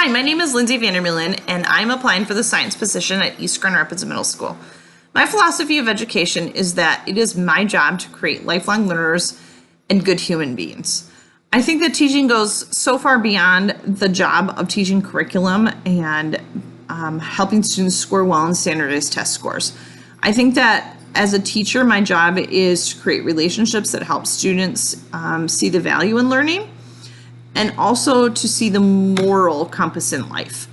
Hi, my name is Lindsay Vandermeulen, and I'm applying for the science position at East Grand Rapids Middle School. My philosophy of education is that it is my job to create lifelong learners and good human beings. I think that teaching goes so far beyond the job of teaching curriculum and helping students score well in standardized test scores. I think that as a teacher, my job is to create relationships that help students see the value in learning and also to see the moral compass in life.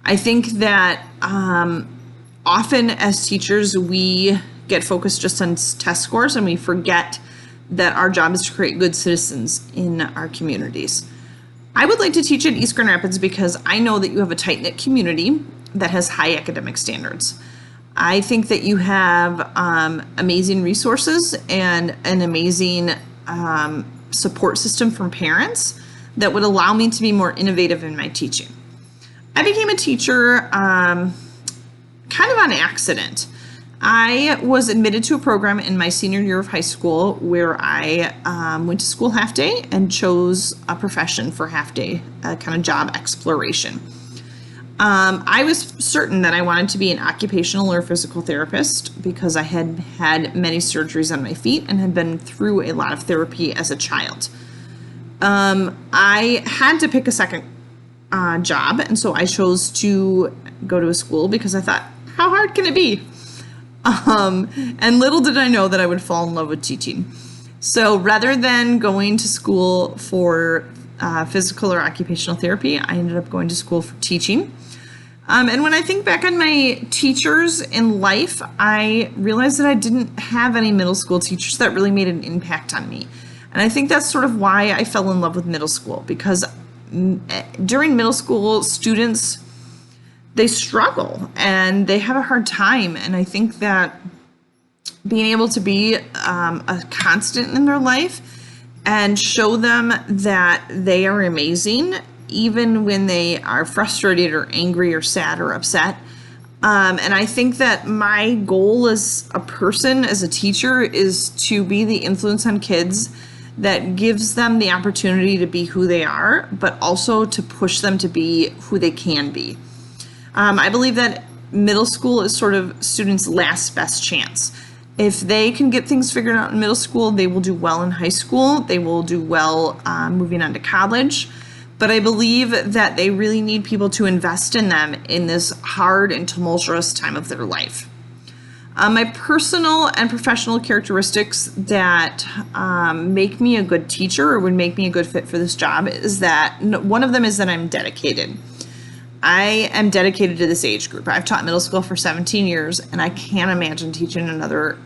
I think that often as teachers, we get focused just on test scores and we forget that our job is to create good citizens in our communities. I would like to teach at East Grand Rapids because I know that you have a tight-knit community that has high academic standards. I think that you have amazing resources and an amazing support system from parents that would allow me to be more innovative in my teaching. I became a teacher kind of on accident. I was admitted to a program in my senior year of high school where I went to school half day and chose a profession for half day, kind of job exploration. I was certain that I wanted to be an occupational or physical therapist because I had had many surgeries on my feet and had been through a lot of therapy as a child. I had to pick a second job, and so I chose to go to a school because I thought, how hard can it be? And little did I know that I would fall in love with teaching. So rather than going to school for physical or occupational therapy, I ended up going to school for teaching. And when I think back on my teachers in life, I realized that I didn't have any middle school teachers that really made an impact on me. And I think that's sort of why I fell in love with middle school, because during middle school, students, they struggle and they have a hard time. And I think that being able to be a constant in their life and show them that they are amazing, even when they are frustrated or angry or sad or upset. And I think that my goal as a person, as a teacher, is to be the influence on kids that gives them the opportunity to be who they are, but also to push them to be who they can be. I believe that middle school is sort of students' last best chance. If they can get things figured out in middle school, they will do well in high school. They will do well moving on to college. But I believe that they really need people to invest in them in this hard and tumultuous time of their life. My personal and professional characteristics that make me a good teacher or would make me a good fit for this job is that one of them is that I'm dedicated. I am dedicated to this age group. I've taught middle school for 17 years, and I can't imagine teaching another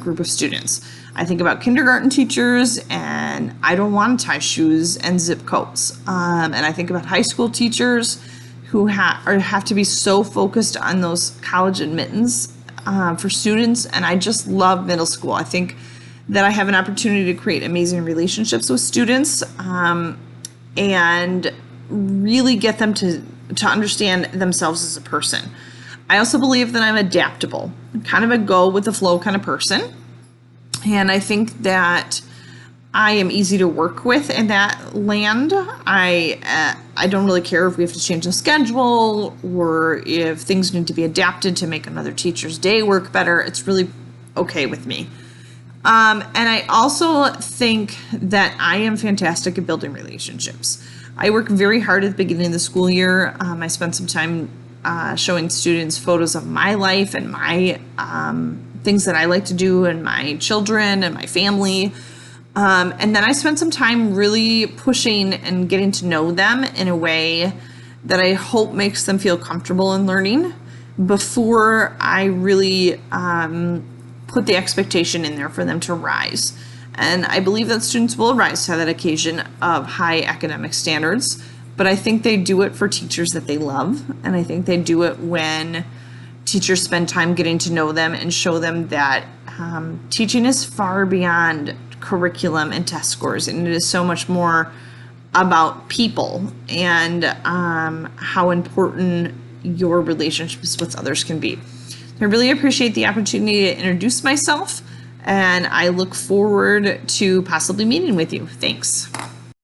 group of students. I think about kindergarten teachers, and I don't want to tie shoes and zip coats. And I think about high school teachers who have to be so focused on those college admittance for students, and I just love middle school. I think that I have an opportunity to create amazing relationships with students and really get them to understand themselves as a person. I also believe that I'm adaptable, kind of a go with the flow kind of person. And I think that I am easy to work with in that land. I don't really care if we have to change the schedule or if things need to be adapted to make another teacher's day work better. It's really okay with me. And I also think that I am fantastic at building relationships. I work very hard at the beginning of the school year. I spend some time showing students photos of my life and my things that I like to do and my children and my family. And then I spend some time really pushing and getting to know them in a way that I hope makes them feel comfortable in learning before I really put the expectation in there for them to rise. And I believe that students will rise to that occasion of high academic standards, but I think they do it for teachers that they love. And I think they do it when teachers spend time getting to know them and show them that teaching is far beyond curriculum and test scores, and it is so much more about people and how important your relationships with others can be. I really appreciate the opportunity to introduce myself, and I look forward to possibly meeting with you. Thanks.